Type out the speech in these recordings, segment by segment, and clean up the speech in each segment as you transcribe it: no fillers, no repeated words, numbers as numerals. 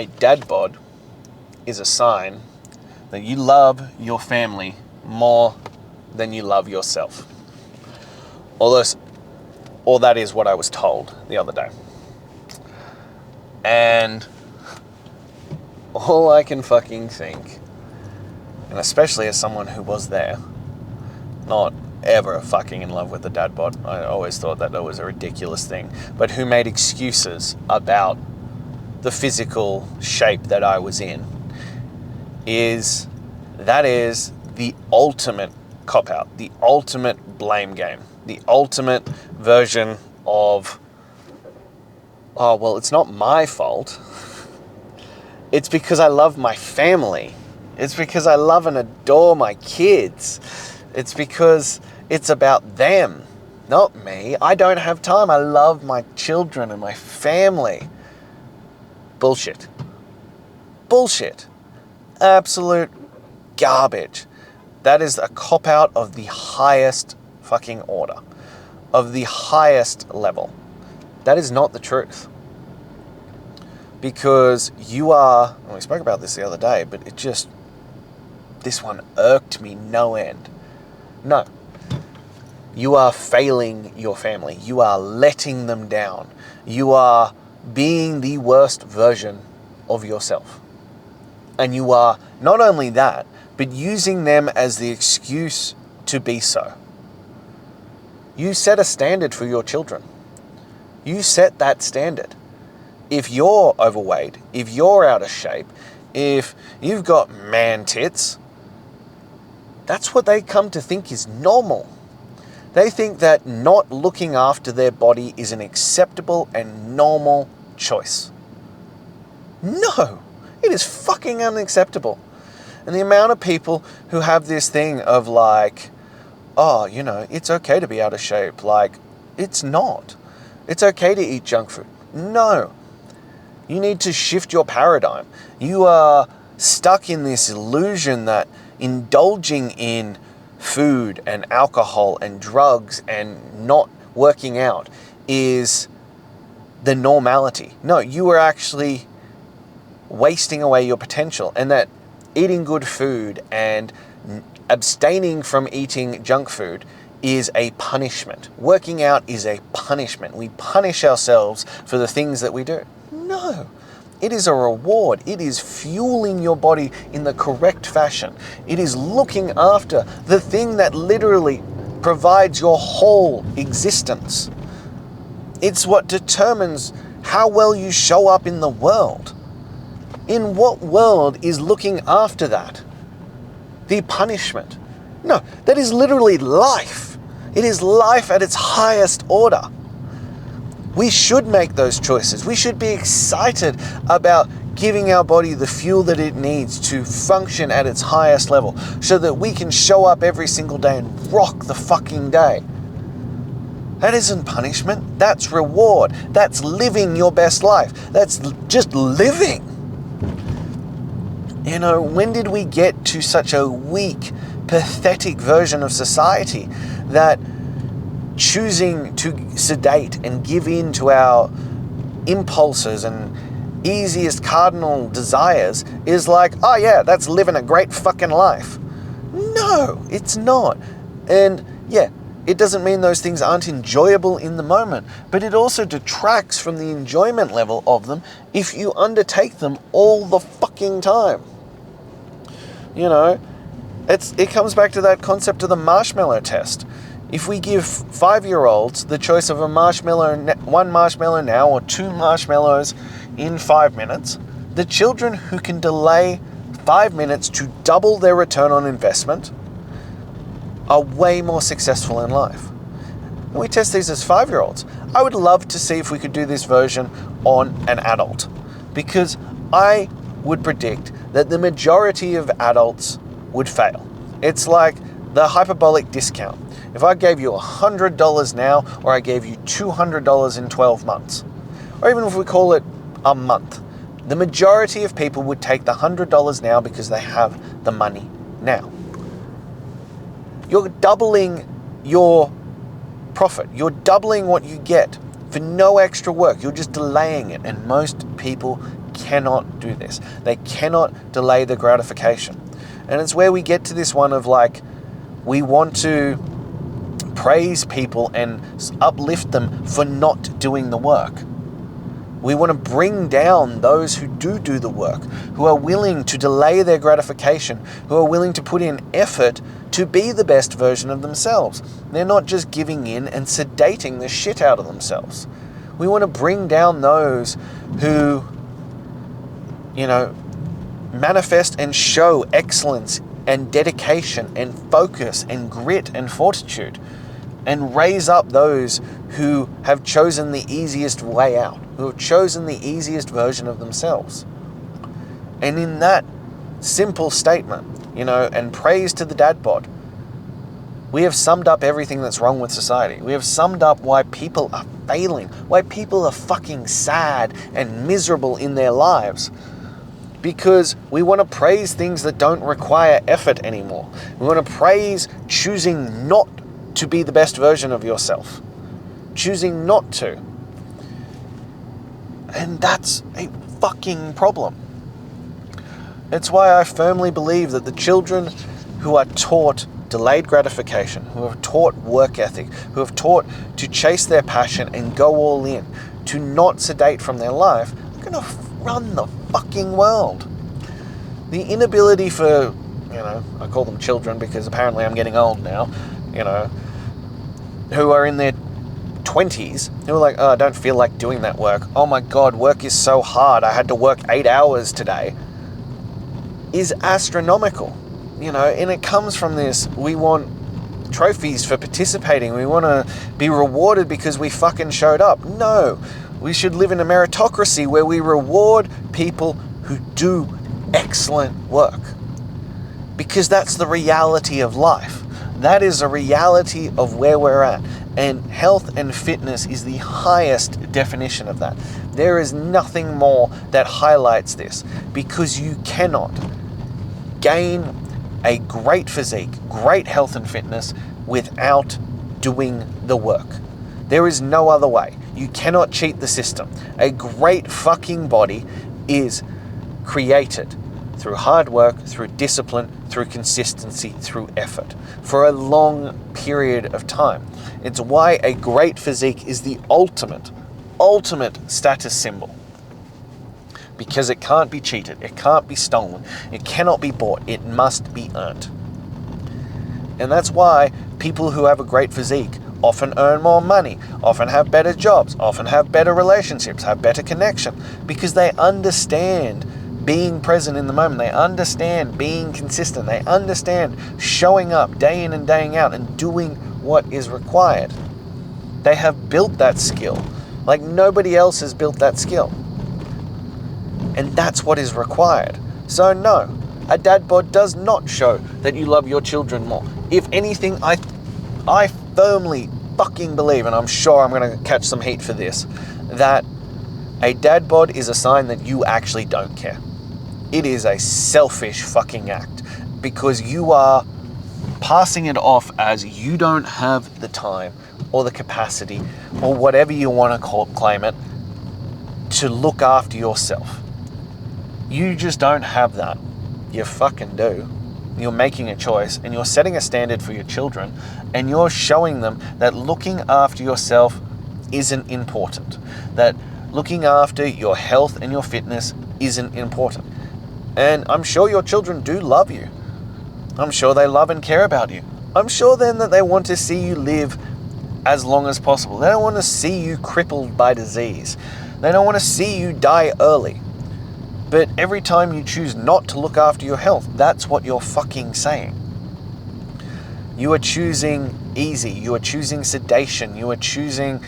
A dad bod is a sign that you love your family more than you love yourself. Or that is what I was told the other day. And all I can fucking think, and especially as someone who was there, not ever fucking in love with the dad bod, I always thought that was a ridiculous thing, but who made excuses about the physical shape that I was in, that is the ultimate cop-out, the ultimate blame game, the ultimate version of, oh, well, it's not my fault. It's because I love my family. It's because I love and adore my kids. It's because it's about them, not me. I don't have time. I love my children and my family. Bullshit. Bullshit. Absolute garbage. That is a cop-out of the highest fucking order, of the highest level. That is not the truth. Because you are, and we spoke about this the other day, but this one irked me no end. No. You are failing your family. You are letting them down. You are being the worst version of yourself. And you are not only that, but using them as the excuse to be so. You set a standard for your children. You set that standard. If you're overweight, if you're out of shape, if you've got man tits, that's what they come to think is normal. They think that not looking after their body is an acceptable and normal choice. No, it is fucking unacceptable. And the amount of people who have this thing of like, oh, it's okay to be out of shape. Like, it's not. It's okay to eat junk food. No. You need to shift your paradigm. You are stuck in this illusion that indulging in food and alcohol and drugs and not working out is the normality. No, you are actually wasting away your potential, and that eating good food and abstaining from eating junk food is a punishment. Working out is a punishment. We punish ourselves for the things that we do. No, it is a reward. It is fueling your body in the correct fashion. It is looking after the thing that literally provides your whole existence. It's what determines how well you show up in the world. In what world is looking after that? The punishment. No, that is literally life. It is life at its highest order. We should make those choices. We should be excited about giving our body the fuel that it needs to function at its highest level so that we can show up every single day and rock the fucking day. That isn't punishment. That's reward. That's living your best life. That's just living. When did we get to such a weak, pathetic version of society that choosing to sedate and give in to our impulses and easiest cardinal desires is like, oh yeah, that's living a great fucking life? No, it's not. And yeah, it doesn't mean those things aren't enjoyable in the moment, but it also detracts from the enjoyment level of them if you undertake them all the fucking time. It comes back to that concept of the marshmallow test. If we give 5-year-olds the choice of one marshmallow now or 2 marshmallows in 5 minutes, the children who can delay 5 minutes to double their return on investment are way more successful in life. And we test these as 5-year-olds. I would love to see if we could do this version on an adult, because I would predict that the majority of adults would fail. It's like the hyperbolic discount. If I gave you $100 now, or I gave you $200 in 12 months, or even if we call it a month, the majority of people would take the $100 now because they have the money now. You're doubling your profit. You're doubling what you get for no extra work. You're just delaying it. And most people cannot do this. They cannot delay the gratification. And it's where we get to this one of like, we want to praise people and uplift them for not doing the work. We want to bring down those who do the work, who are willing to delay their gratification, who are willing to put in effort to be the best version of themselves. They're not just giving in and sedating the shit out of themselves. We want to bring down those who, manifest and show excellence and dedication and focus and grit and fortitude, and raise up those who have chosen the easiest way out, who have chosen the easiest version of themselves. And in that simple statement, and praise to the dad bod, we have summed up everything that's wrong with society. We have summed up why people are failing, why people are fucking sad and miserable in their lives. Because we want to praise things that don't require effort anymore. We want to praise choosing not to be the best version of yourself. Choosing not to. And that's a fucking problem. It's why I firmly believe that the children who are taught delayed gratification, who are taught work ethic, who have taught to chase their passion and go all in, to not sedate from their life, are going to run the fucking world. The inability for, I call them children because apparently I'm getting old now, who are in their 20s, who are like, oh, I don't feel like doing that work. Oh my God, work is so hard. I had to work 8 hours today. Is astronomical, and it comes from this. We want trophies for participating. We want to be rewarded because we fucking showed up. No, we should live in a meritocracy where we reward people who do excellent work, because that's the reality of life. That is a reality of where we're at. And health and fitness is the highest definition of that. There is nothing more that highlights this, because you cannot gain a great physique, great health and fitness without doing the work. There is no other way. You cannot cheat the system. A great fucking body is created through hard work, through discipline, through consistency, through effort, for a long period of time. It's why a great physique is the ultimate status symbol. Because it can't be cheated, it can't be stolen, it cannot be bought, it must be earned. And that's why people who have a great physique often earn more money, often have better jobs, often have better relationships, have better connection, because they understand being present in the moment. They understand being consistent. They understand showing up day in and day out and doing what is required. They have built that skill like nobody else has built that skill. And that's what is required. So no, a dad bod does not show that you love your children more. If anything, I firmly fucking believe, and I'm sure I'm going to catch some heat for this, that a dad bod is a sign that you actually don't care. It is a selfish fucking act, because you are passing it off as you don't have the time or the capacity or whatever you want to claim it to look after yourself. You just don't have that. You fucking do. You're making a choice and you're setting a standard for your children, and you're showing them that looking after yourself isn't important. That looking after your health and your fitness isn't important. And I'm sure your children do love you. I'm sure they love and care about you. I'm sure then that they want to see you live as long as possible. They don't want to see you crippled by disease. They don't want to see you die early. But every time you choose not to look after your health, that's what you're fucking saying. You are choosing easy. You are choosing sedation. You are choosing,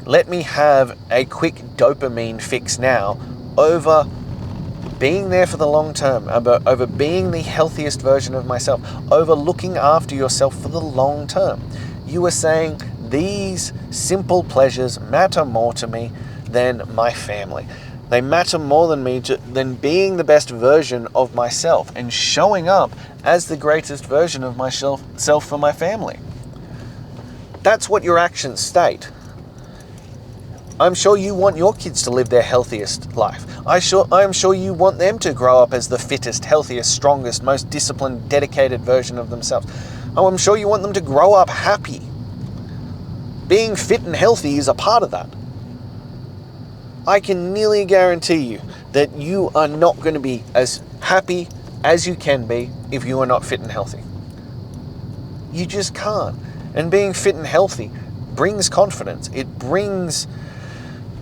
let me have a quick dopamine fix now, over being there for the long term, over being the healthiest version of myself, over looking after yourself for the long term. You are saying these simple pleasures matter more to me than my family. They matter more than being the best version of myself and showing up as the greatest version of myself for my family. That's what your actions state. I'm sure you want your kids to live their healthiest life. I'm sure you want them to grow up as the fittest, healthiest, strongest, most disciplined, dedicated version of themselves. Oh, I'm sure you want them to grow up happy. Being fit and healthy is a part of that. I can nearly guarantee you that you are not going to be as happy as you can be if you are not fit and healthy. You just can't. And being fit and healthy brings confidence. It brings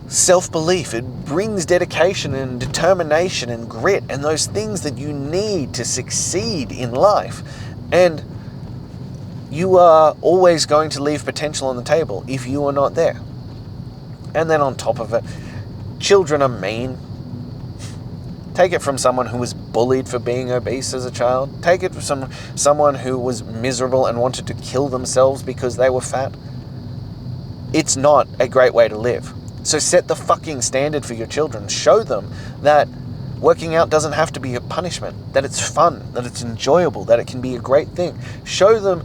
self-belief. It brings dedication and determination and grit and those things that you need to succeed in life. And you are always going to leave potential on the table if you are not there. And then on top of it, children are mean. Take it from someone who was bullied for being obese as a child. Take it from someone who was miserable and wanted to kill themselves because they were fat. It's not a great way to live. So set the fucking standard for your children. Show them that working out doesn't have to be a punishment, that it's fun, that it's enjoyable, that it can be a great thing. Show them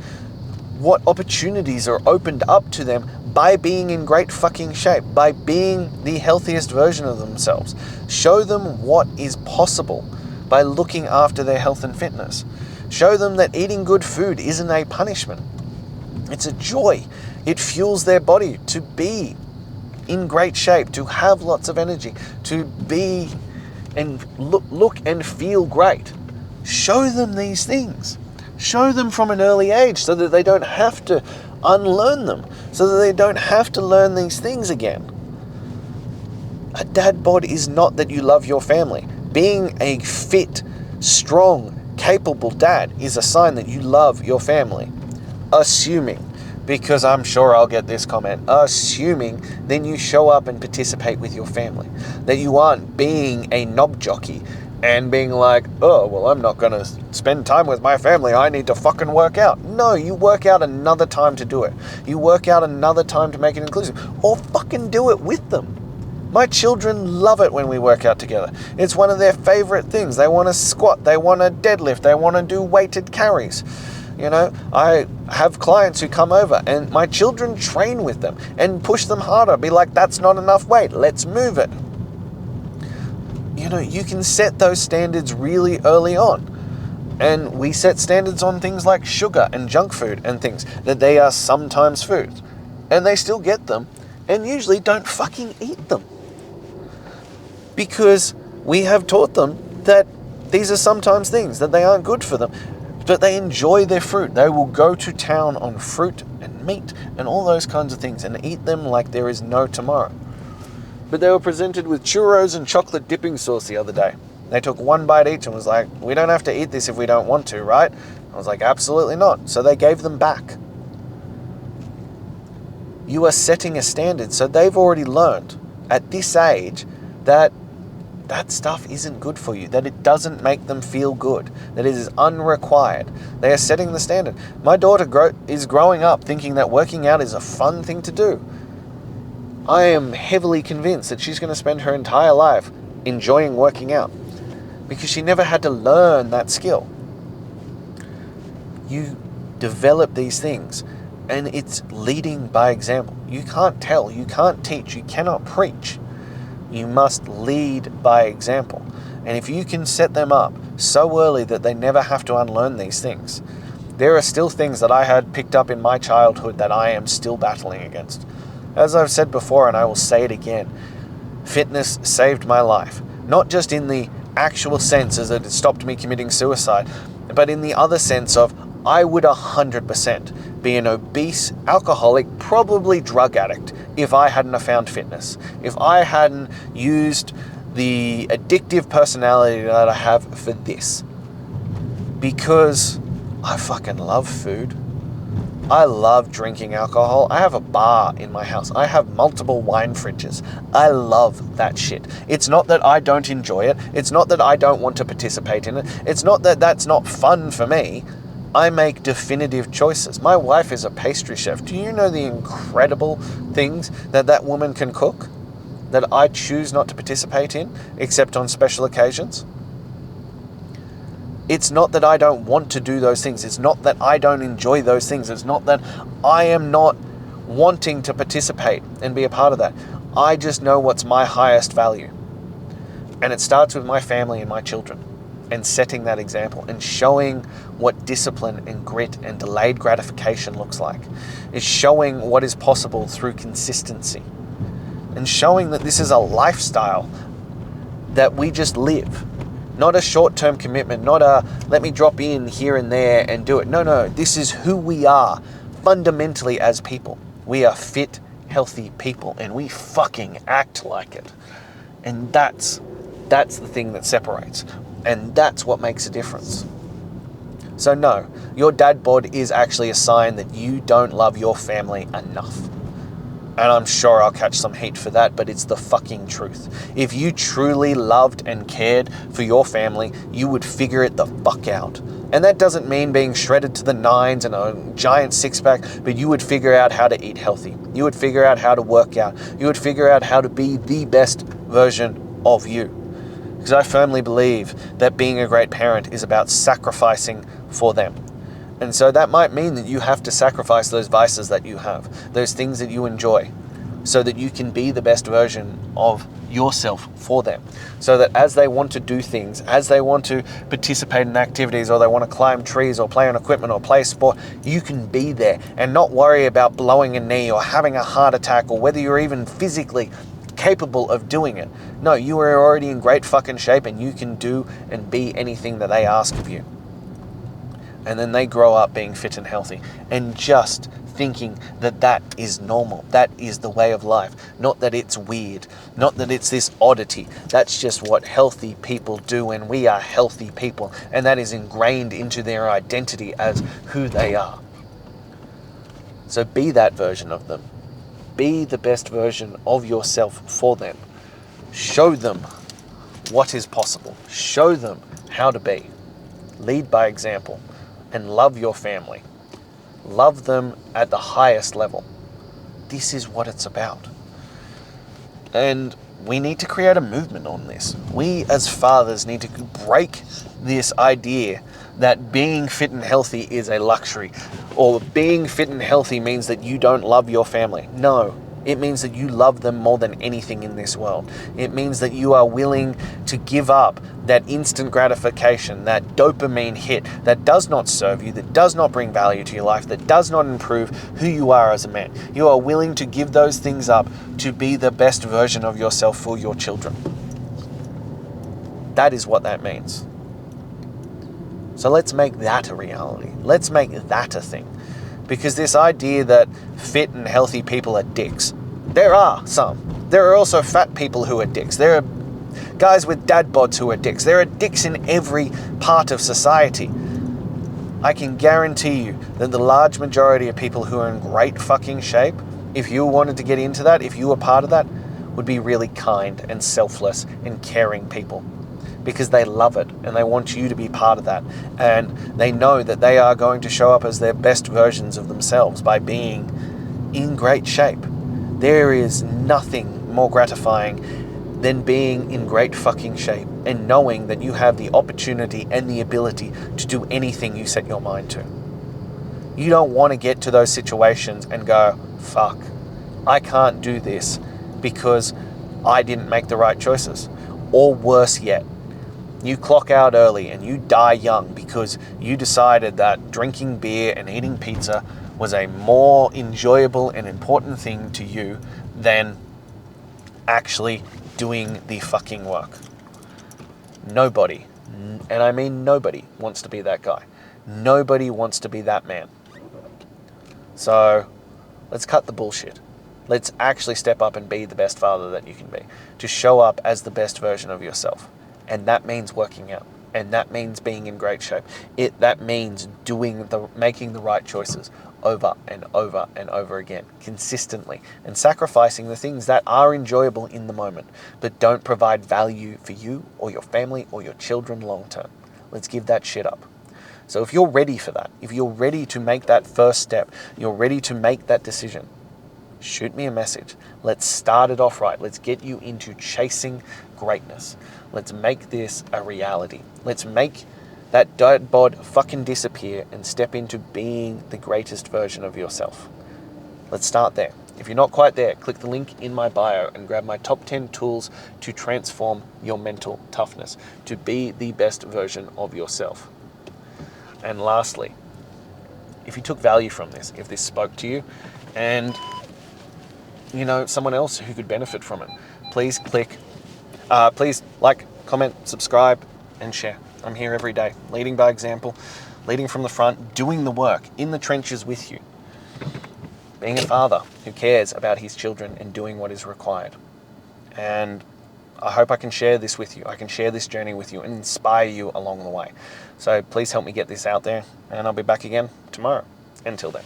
what opportunities are opened up to them by being in great fucking shape, by being the healthiest version of themselves. Show them what is possible by looking after their health and fitness. Show them that eating good food isn't a punishment. It's a joy. It fuels their body to be in great shape, to have lots of energy, to be and look and feel great. Show them these things. Show them from an early age so that they don't have to unlearn them, so that they don't have to learn these things again. A dad bod is not that you love your family. Being a fit, strong, capable dad is a sign that you love your family. Assuming, because I'm sure I'll get this comment, assuming then you show up and participate with your family. That you aren't being a knob jockey and being like, oh, well, I'm not going to spend time with my family. I need to fucking work out. No, you work out another time to do it. You work out another time to make it inclusive. Or fucking do it with them. My children love it when we work out together. It's one of their favorite things. They want to squat. They want to deadlift. They want to do weighted carries. You know, I have clients who come over and my children train with them and push them harder. Be like, that's not enough weight. Let's move it. You know, you can set those standards really early on. And we set standards on things like sugar and junk food and things, that they are sometimes foods. And they still get them and usually don't fucking eat them. Because we have taught them that these are sometimes things, that they aren't good for them. But they enjoy their fruit. They will go to town on fruit and meat and all those kinds of things and eat them like there is no tomorrow. But they were presented with churros and chocolate dipping sauce the other day. They took one bite each and was like, we don't have to eat this if we don't want to, right? I was like, absolutely not. So they gave them back. You are setting a standard. So they've already learned at this age that that stuff isn't good for you, that it doesn't make them feel good, that it is unrequired. They are setting the standard. My daughter is growing up thinking that working out is a fun thing to do. I am heavily convinced that she's going to spend her entire life enjoying working out because she never had to learn that skill. You develop these things and it's leading by example. You can't tell, you can't teach, you cannot preach. You must lead by example. And if you can set them up so early that they never have to unlearn these things, there are still things that I had picked up in my childhood that I am still battling against. As I've said before, and I will say it again, fitness saved my life. Not just in the actual sense as that it stopped me committing suicide, but in the other sense of I would 100% be an obese, alcoholic, probably drug addict if I hadn't have found fitness. If I hadn't used the addictive personality that I have for this. Because I fucking love food. I love drinking alcohol. I have a bar in my house. I have multiple wine fridges. I love that shit. It's not that I don't enjoy it. It's not that I don't want to participate in it. It's not that that's not fun for me. I make definitive choices. My wife is a pastry chef. Do you know the incredible things that woman can cook that I choose not to participate in except on special occasions? It's not that I don't want to do those things. It's not that I don't enjoy those things. It's not that I am not wanting to participate and be a part of that. I just know what's my highest value. And it starts with my family and my children, and setting that example and showing what discipline and grit and delayed gratification looks like. It's showing what is possible through consistency, and showing that this is a lifestyle that we just live. Not a short-term commitment, not a let me drop in here and there and do it. No, this is who we are fundamentally as people. We are fit, healthy people, and we fucking act like it. And that's the thing that separates. And that's what makes a difference. So no, your dad bod is actually a sign that you don't love your family enough. And I'm sure I'll catch some heat for that, but it's the fucking truth. If you truly loved and cared for your family, you would figure it the fuck out. And that doesn't mean being shredded to the nines and a giant six-pack, but you would figure out how to eat healthy. You would figure out how to work out. You would figure out how to be the best version of you. Because I firmly believe that being a great parent is about sacrificing for them. And so that might mean that you have to sacrifice those vices that you have, those things that you enjoy, so that you can be the best version of yourself for them. So that as they want to do things, as they want to participate in activities, or they want to climb trees or play on equipment or play sport, you can be there and not worry about blowing a knee or having a heart attack or whether you're even physically capable of doing it. No, you are already in great fucking shape and you can do and be anything that they ask of you. And then they grow up being fit and healthy and just thinking that that is normal. That is the way of life. Not that it's weird. Not that it's this oddity. That's just what healthy people do, and we are healthy people. And that is ingrained into their identity as who they are. So be that version of them. Be the best version of yourself for them. Show them what is possible. Show them how to be. Lead by example. And love your family. Love them at the highest level. This is what it's about. And we need to create a movement on this. We as fathers need to break this idea that being fit and healthy is a luxury, or being fit and healthy means that you don't love your family. No. It means that you love them more than anything in this world. It means that you are willing to give up that instant gratification, that dopamine hit that does not serve you, that does not bring value to your life, that does not improve who you are as a man. You are willing to give those things up to be the best version of yourself for your children. That is what that means. So let's make that a reality. Let's make that a thing. Because this idea that fit and healthy people are dicks, there are some. There are also fat people who are dicks. There are guys with dad bods who are dicks. There are dicks in every part of society. I can guarantee you that the large majority of people who are in great fucking shape, if you wanted to get into that, if you were part of that, would be really kind and selfless and caring people. Because they love it and they want you to be part of that. And they know that they are going to show up as their best versions of themselves by being in great shape. There is nothing more gratifying than being in great fucking shape and knowing that you have the opportunity and the ability to do anything you set your mind to. You don't want to get to those situations and go, fuck, I can't do this because I didn't make the right choices. Or worse yet, you clock out early and you die young because you decided that drinking beer and eating pizza was a more enjoyable and important thing to you than actually doing the fucking work. Nobody, and I mean nobody, wants to be that guy. Nobody wants to be that man. So let's cut the bullshit. Let's actually step up and be the best father that you can be. To show up as the best version of yourself. And that means working out. And that means being in great shape. That means making the right choices over and over and over again, consistently, and sacrificing the things that are enjoyable in the moment, but don't provide value for you or your family or your children long term. Let's give that shit up. So if you're ready for that, if you're ready to make that first step, you're ready to make that decision, shoot me a message. Let's start it off right. Let's get you into chasing greatness. Let's make this a reality. Let's make that dad bod fucking disappear and step into being the greatest version of yourself. Let's start there. If you're not quite there, click the link in my bio and grab my top 10 tools to transform your mental toughness, to be the best version of yourself. And lastly, if you took value from this, if this spoke to you, and you know someone else who could benefit from it, please please like, comment, subscribe, and share. I'm here every day, leading by example, leading from the front, doing the work in the trenches with you, being a father who cares about his children and doing what is required. And I hope I can share this with you. I can share this journey with you and inspire you along the way. So please help me get this out there, and I'll be back again tomorrow. Until then.